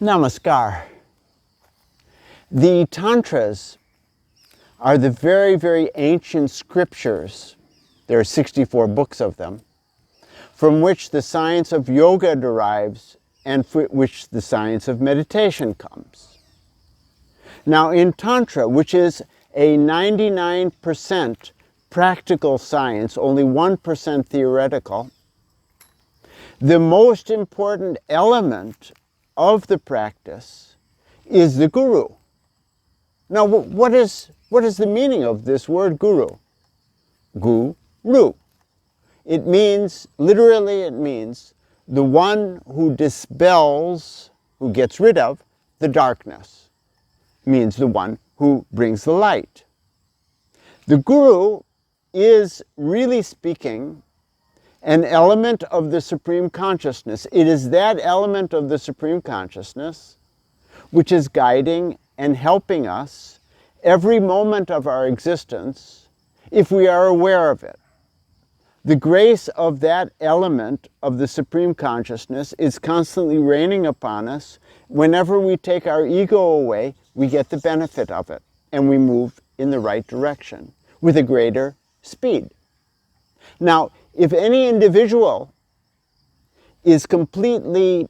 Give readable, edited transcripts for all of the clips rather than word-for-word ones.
Namaskar. The Tantras are the very, very ancient scriptures. There are 64 books of them, from which the science of yoga derives and from which the science of meditation comes. Now in Tantra, which is a 99% practical science, only 1% theoretical, the most important element of the practice is the guru. Now, what is the meaning of this word guru? Guru. It means, literally it means, the one who dispels, who gets rid of the darkness. Means the one who brings the light. The guru is, really speaking, an element of the Supreme Consciousness. It is that element of the Supreme Consciousness which is guiding and helping us every moment of our existence if we are aware of it. The grace of that element of the Supreme Consciousness is constantly raining upon us. Whenever we take our ego away, we get the benefit of it, and we move in the right direction with a greater speed. Now, if any individual is completely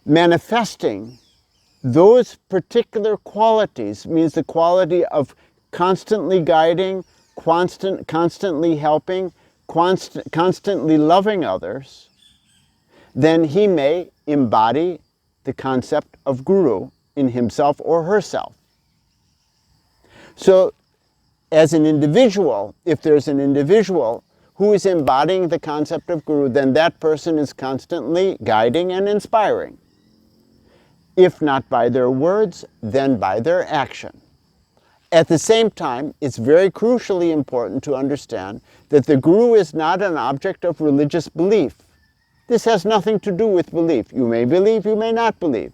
manifesting those particular qualities, means the quality of constantly guiding, constantly helping, constantly loving others, then he may embody the concept of guru in himself or herself. So, as an individual, if there's an individual who is embodying the concept of guru, then that person is constantly guiding and inspiring. If not by their words, then by their action. At the same time, it's very crucially important to understand that the guru is not an object of religious belief. This has nothing to do with belief. You may believe, you may not believe.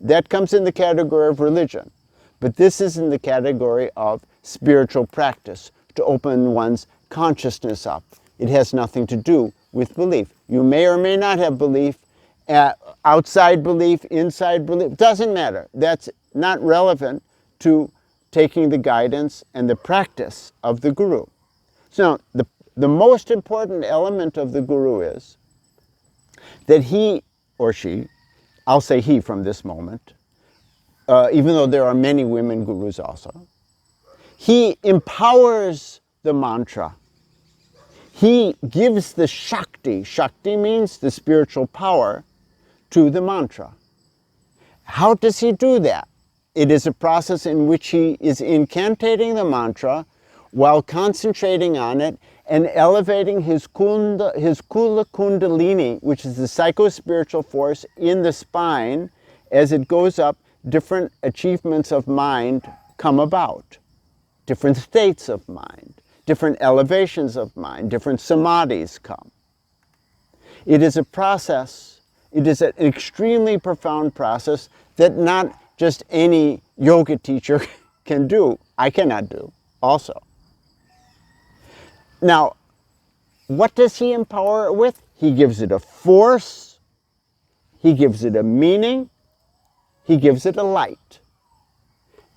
That comes in the category of religion. But this is in the category of spiritual practice, to open one's consciousness up. It has nothing to do with belief. You may or may not have belief, outside belief, inside belief, doesn't matter. That's not relevant to taking the guidance and the practice of the guru. So the most important element of the guru is that he or she, I'll say he from this moment, even though there are many women gurus also, he empowers the mantra. He gives the Shakti. Shakti means the spiritual power to the mantra. How does he do that? It is a process in which he is incantating the mantra while concentrating on it and elevating his Kula Kundalini, which is the psycho-spiritual force in the spine. As it goes up, different achievements of mind come about. Different states of mind, different elevations of mind, different samadhis come. It is a process, it is an extremely profound process that not just any yoga teacher can do. I cannot do also. Now, what does he empower it with? He gives it a force, he gives it a meaning, he gives it a light.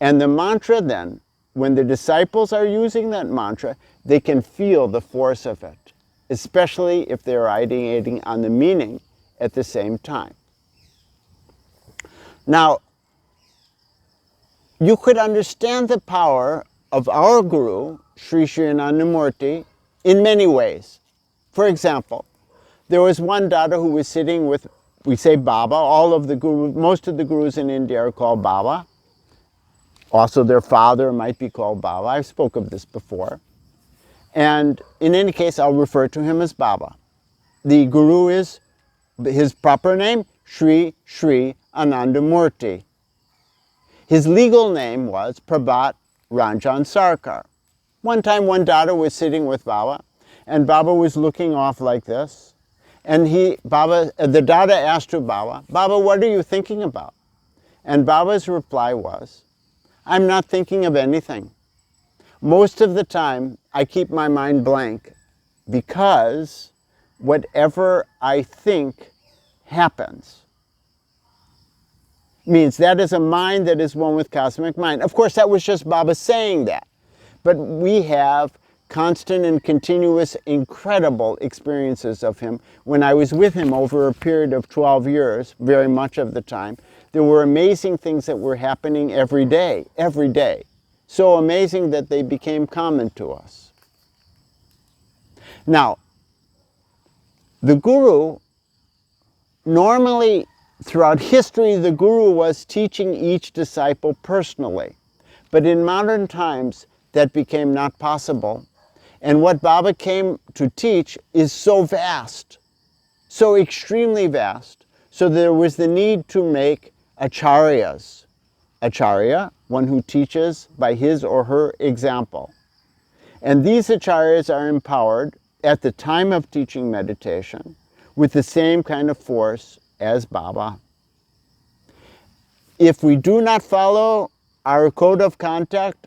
And the mantra then, when the disciples are using that mantra, they can feel the force of it, especially if they're ideating on the meaning at the same time. Now, you could understand the power of our Guru, Sri Sri Anandamurti, in many ways. For example, there was one Dada who was sitting with, we say Baba, most of the Gurus in India are called Baba. Also, their father might be called Baba. I've spoke of this before. And in any case, I'll refer to him as Baba. The Guru is, his proper name, Sri Sri Anandamurti. His legal name was Prabhat Ranjan Sarkar. One time, one Dada was sitting with Baba, and Baba was looking off like this. And the Dada asked to Baba, "Baba, what are you thinking about?" And Baba's reply was, "I'm not thinking of anything. Most of the time, I keep my mind blank because whatever I think happens." means that is a mind that is one with cosmic mind. Of course, that was just Baba saying that. But we have constant and continuous, incredible experiences of him. When I was with him over a period of 12 years, very much of the time, there were amazing things that were happening every day. So amazing that they became common to us. Now, the Guru, normally throughout history, the Guru was teaching each disciple personally. But in modern times, that became not possible. And what Baba came to teach is so vast, so extremely vast, so there was the need to make acharyas. Acharya, one who teaches by his or her example. And these acharyas are empowered at the time of teaching meditation with the same kind of force as Baba. If we do not follow our code of conduct,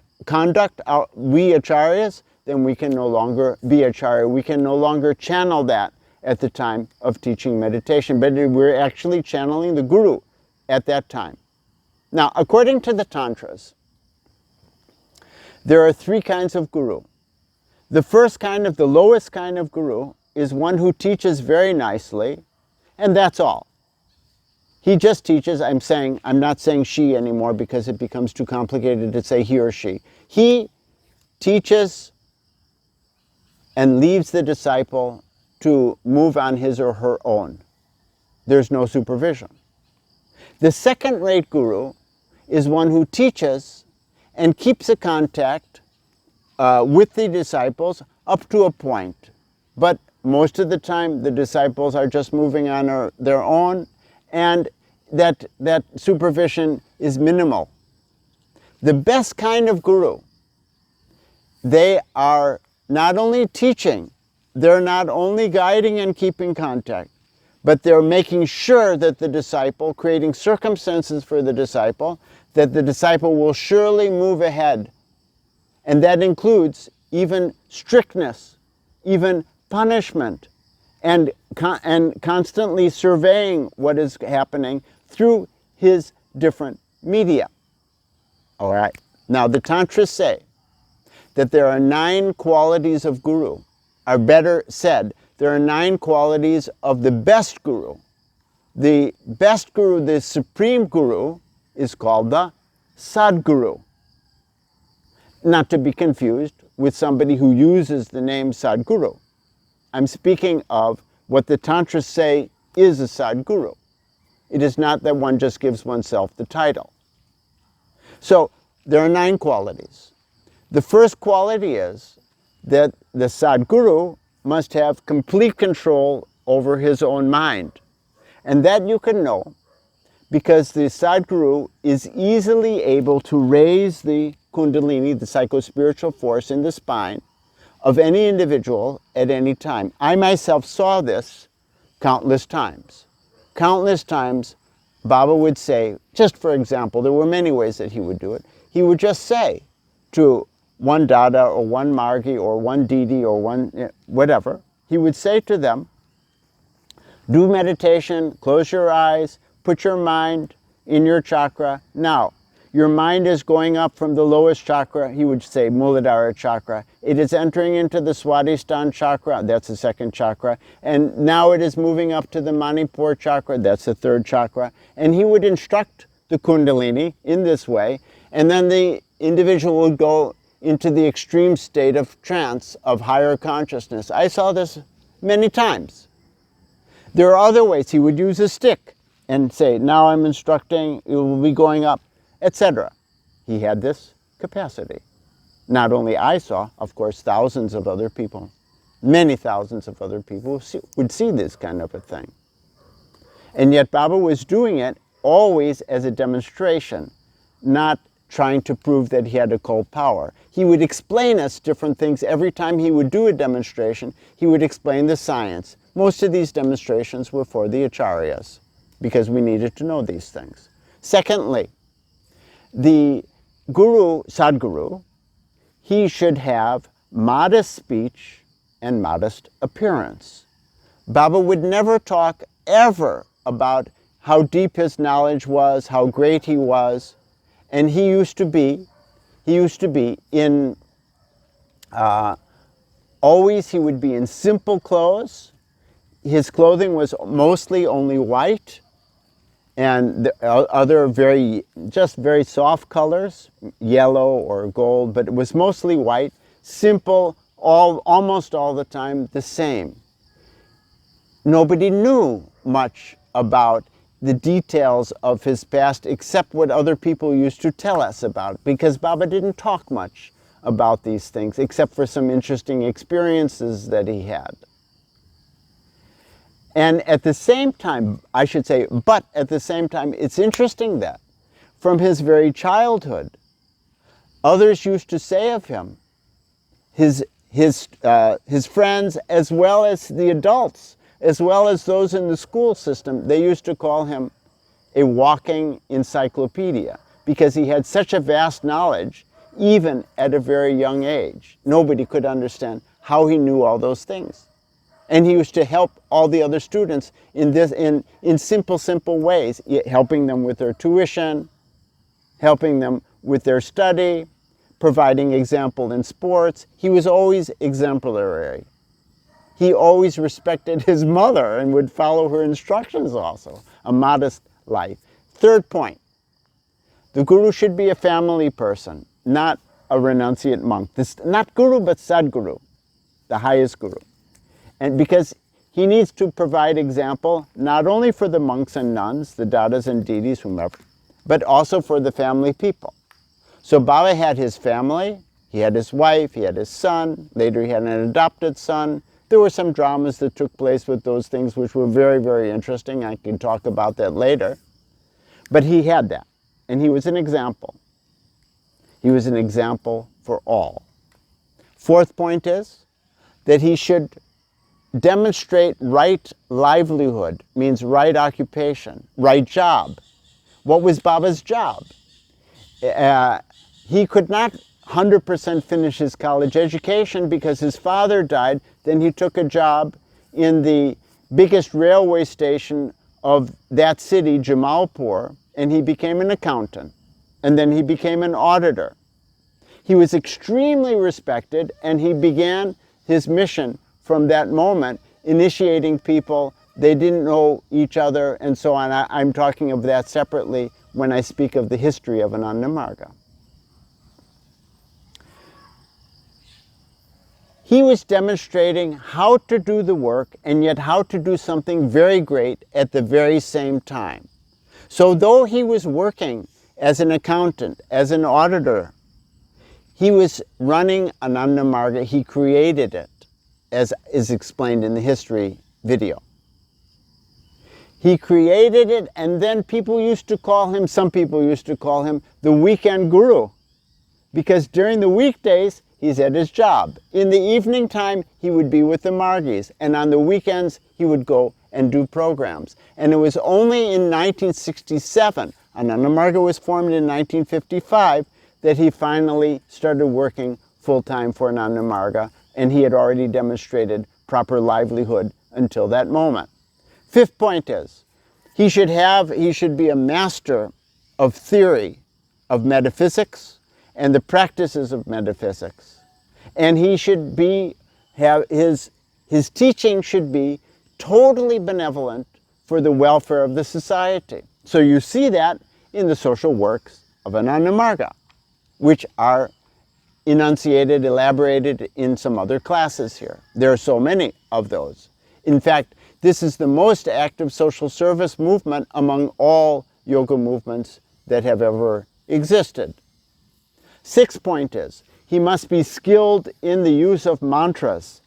we acharyas, then we can no longer be acharya. We can no longer channel that at the time of teaching meditation, but we're actually channeling the Guru at that time. Now, according to the Tantras, there are three kinds of Guru. The first kind, the lowest kind of Guru, is one who teaches very nicely, and that's all. He just teaches. I'm not saying she anymore because it becomes too complicated to say he or she. He teaches and leaves the disciple to move on his or her own. There's no supervision. The second-rate Guru is one who teaches and keeps a contact with the disciples up to a point. But most of the time, the disciples are just moving on their own, and that supervision is minimal. The best kind of Guru, they are not only teaching, they're not only guiding and keeping contact, but they're making sure that the disciple, creating circumstances for the disciple, that the disciple will surely move ahead. And that includes even strictness, even punishment, and constantly surveying what is happening through his different media. All right. Now, the Tantras say that there are 9 qualities of Guru, or better said, there are 9 qualities of the best Guru. The best Guru, the supreme Guru, is called the Sadguru. Not to be confused with somebody who uses the name Sadguru. I'm speaking of what the Tantras say is a Sadguru. It is not that one just gives oneself the title. So there are 9 qualities. The first quality is that the Sadguru must have complete control over his own mind. And that you can know because the Sadguru is easily able to raise the Kundalini, the psycho-spiritual force in the spine of any individual at any time. I myself saw this countless times. Countless times, Baba would say, just for example, there were many ways that he would do it. He would just say to one Dada or one Margi or one Didi or one whatever, he would say to them, do meditation, close your eyes, put your mind in your chakra. Now, your mind is going up from the lowest chakra, he would say Muladhara chakra. It is entering into the Swadhisthana chakra, that's the second chakra. And now it is moving up to the Manipur chakra, that's the third chakra. And he would instruct the Kundalini in this way. And then the individual would go into the extreme state of trance, of higher consciousness. I saw this many times. There are other ways. He would use a stick and say, now I'm instructing, it will be going up, etc. He had this capacity. Not only I saw, of course, thousands of other people, many thousands of other people would see this kind of a thing. And yet Baba was doing it always as a demonstration, not trying to prove that he had occult power. He would explain us different things. Every time he would do a demonstration, he would explain the science. Most of these demonstrations were for the acharyas, because we needed to know these things. Secondly, the Guru, Sadguru, he should have modest speech and modest appearance. Baba would never talk ever about how deep his knowledge was, how great he was. And he used to be in, always he would be in simple clothes. His clothing was mostly only white and the other very soft colors, yellow or gold, but it was mostly white, simple, almost all the time the same. Nobody knew much about the details of his past except what other people used to tell us about, because Baba didn't talk much about these things except for some interesting experiences that he had. And at the same time, but at the same time, it's interesting that from his very childhood, others used to say of him, his friends, as well as the adults, as well as those in the school system, they used to call him a walking encyclopedia because he had such a vast knowledge, even at a very young age. Nobody could understand how he knew all those things. And he used to help all the other students in simple ways, helping them with their tuition, helping them with their study, providing example in sports. He was always exemplary. He always respected his mother and would follow her instructions also. A modest life. Third point, the guru should be a family person, not a renunciate monk. Not guru, but Sadguru, the highest guru. And because he needs to provide example not only for the monks and nuns, the dadas and didis, whomever, but also for the family people. So Baba had his family, he had his wife, he had his son, later he had an adopted son. There were some dramas that took place with those things which were very, very interesting. I can talk about that later. But he had that, and he was an example. He was an example for all. Fourth point is that he should demonstrate right livelihood, means right occupation, right job. What was Baba's job? He could not 100% finish his college education because his father died. Then he took a job in the biggest railway station of that city, Jamalpur, and he became an accountant. And then he became an auditor. He was extremely respected, and he began his mission from that moment, initiating people. They didn't know each other and so on. I'm talking of that separately when I speak of the history of Ananda Marga. He was demonstrating how to do the work and yet how to do something very great at the very same time. So though he was working as an accountant, as an auditor, he was running Ananda Marga. He created it, as is explained in the history video. He created it, and then people used to call him, some people used to call him the weekend guru, because during the weekdays, he's at his job. In the evening time, he would be with the Margis, and on the weekends, he would go and do programs. And it was only in 1967, Ananda Marga was formed in 1955, that he finally started working full-time for Ananda Marga, and he had already demonstrated proper livelihood until that moment. Fifth point is, he should be a master of theory, of metaphysics, and the practices of metaphysics. And he should his teaching should be totally benevolent for the welfare of the society. So you see that in the social works of Ananda Marga, which are enunciated, elaborated in some other classes here. There are so many of those. In fact, this is the most active social service movement among all yoga movements that have ever existed. Sixth point is, he must be skilled in the use of mantras.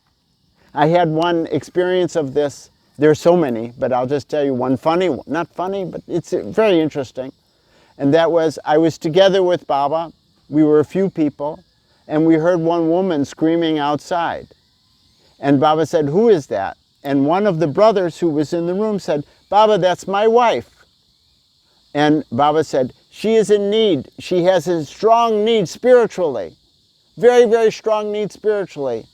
I had one experience of this. There are so many, but I'll just tell you one funny one. Not funny, but it's very interesting. And that was, I was together with Baba. We were a few people, and we heard one woman screaming outside. And Baba said, "Who is that?" And one of the brothers who was in the room said, "Baba, that's my wife." And Baba said, "She is in need. She has a strong need spiritually. Very, very strong need spiritually.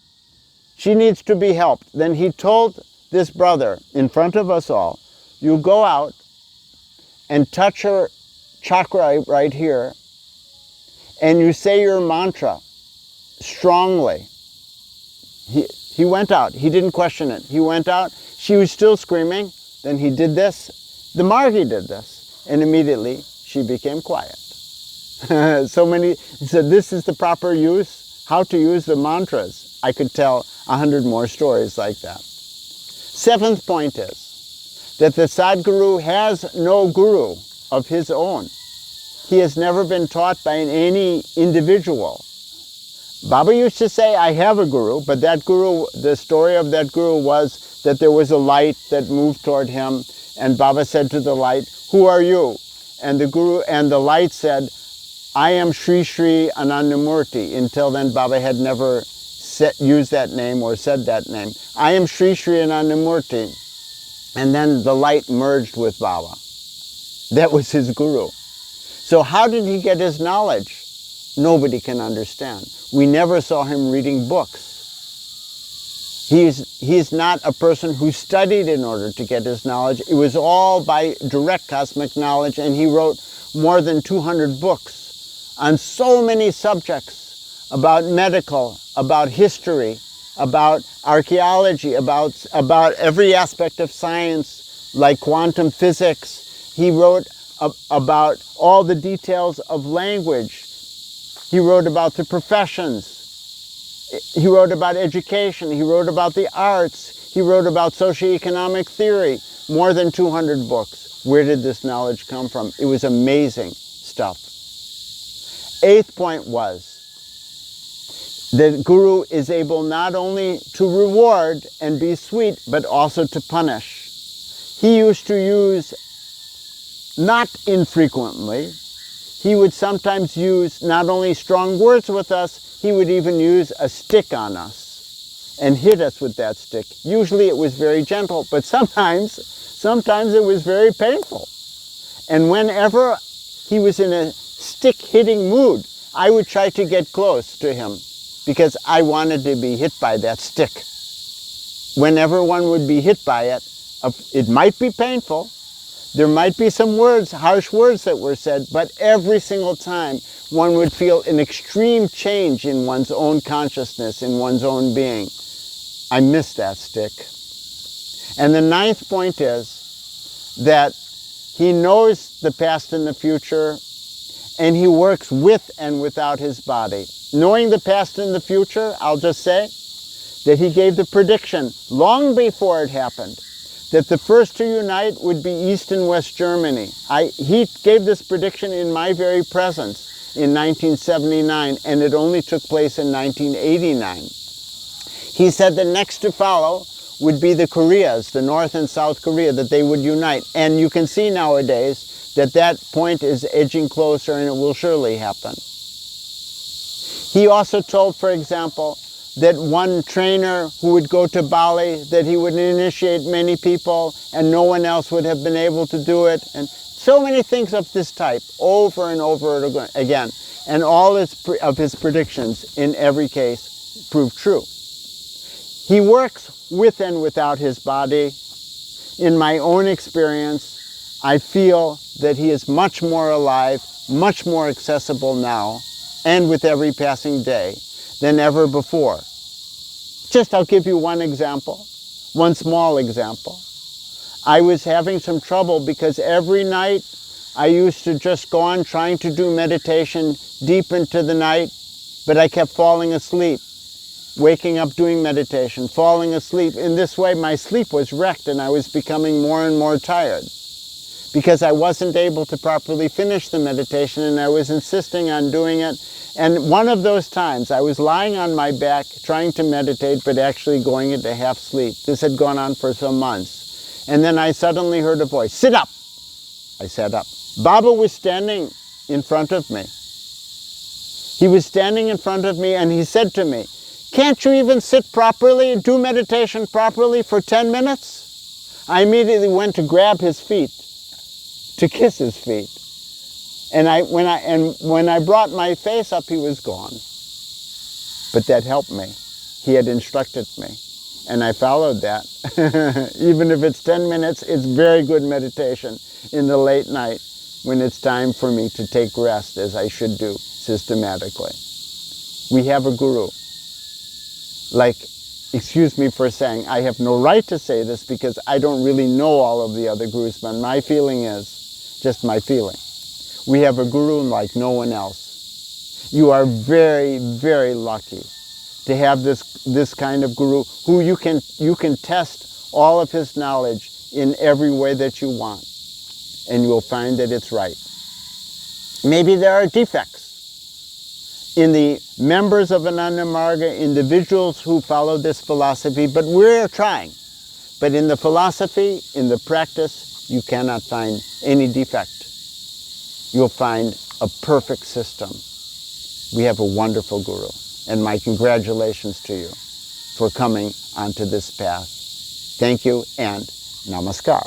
She needs to be helped." Then he told this brother in front of us all, "You go out and touch her chakra right here, and you say your mantra strongly. He went out. He didn't question it. He went out. She was still screaming. Then he did this. The Margi did this. And immediately she became quiet. He said, this is the proper use, how to use the mantras. I could tell 100 more stories like that. Seventh point is that the Sadguru has no guru of his own. He has never been taught by any individual. Baba used to say, I have a guru, but that guru, the story of that guru was that there was a light that moved toward him, and Baba said to the light, who are you? And the guru and the light said, I am Sri Sri Anandamurti. Until then, Baba had never used that name or said that name. I am Sri Sri Anandamurti. And then the light merged with Baba. That was his guru. So how did he get his knowledge? Nobody can understand. We never saw him reading books. He's not a person who studied in order to get his knowledge. It was all by direct cosmic knowledge, and he wrote more than 200 books on so many subjects about medical, about history, about archaeology, about every aspect of science, like quantum physics. He wrote about all the details of language. He wrote about the professions. He wrote about education. He wrote about the arts. He wrote about socioeconomic theory. More than 200 books. Where did this knowledge come from? It was amazing stuff. Eighth point was that Guru is able not only to reward and be sweet, but also to punish. He used to use, not infrequently, he would sometimes use not only strong words with us, he would even use a stick on us and hit us with that stick. Usually it was very gentle, but sometimes it was very painful. And whenever he was in a stick-hitting mood, I would try to get close to him because I wanted to be hit by that stick. Whenever one would be hit by it, it might be painful. There might be some words, harsh words that were said, but every single time one would feel an extreme change in one's own consciousness, in one's own being. I miss that stick. And the ninth point is that he knows the past and the future, and he works with and without his body. Knowing the past and the future, I'll just say that he gave the prediction long before it happened, that the first to unite would be East and West Germany. He gave this prediction in my very presence in 1979, and it only took place in 1989. He said the next to follow would be the Koreas, the North and South Korea, that they would unite. And you can see nowadays that that point is edging closer, and it will surely happen. He also told, for example, that one trainer who would go to Bali, that he would initiate many people and no one else would have been able to do it. And so many things of this type, over and over again. And all of his predictions in every case proved true. He works with and without his body. In my own experience, I feel that he is much more alive, much more accessible now, and with every passing day than ever before. I'll give you one example, one small example. I was having some trouble because every night I used to just go on trying to do meditation deep into the night, but I kept falling asleep, waking up doing meditation, falling asleep. In this way, my sleep was wrecked and I was becoming more and more tired because I wasn't able to properly finish the meditation and I was insisting on doing it. And one of those times, I was lying on my back trying to meditate, but actually going into half sleep. This had gone on for some months. And then I suddenly heard a voice, "Sit up!" I sat up. Baba was standing in front of me. He was standing in front of me and he said to me, "Can't you even sit properly, do meditation properly for 10 minutes? I immediately went to grab his feet, to kiss his feet. And when I brought my face up, he was gone. But that helped me. He had instructed me. and I followed that. Even if it's 10 minutes, it's very good meditation in the late night when it's time for me to take rest, as I should do systematically. We have a guru. Like, excuse me for saying, I have no right to say this because I don't really know all of the other gurus, but my feeling is, just my feeling, we have a guru like no one else. You are very, very lucky to have this kind of guru who you can test all of his knowledge in every way that you want, and you will find that it's right. Maybe there are defects in the members of Ananda Marga, individuals who follow this philosophy, but we're trying. But in the philosophy, in the practice, you cannot find any defect. You'll find a perfect system. We have a wonderful guru, and my congratulations to you for coming onto this path. Thank you, and namaskar.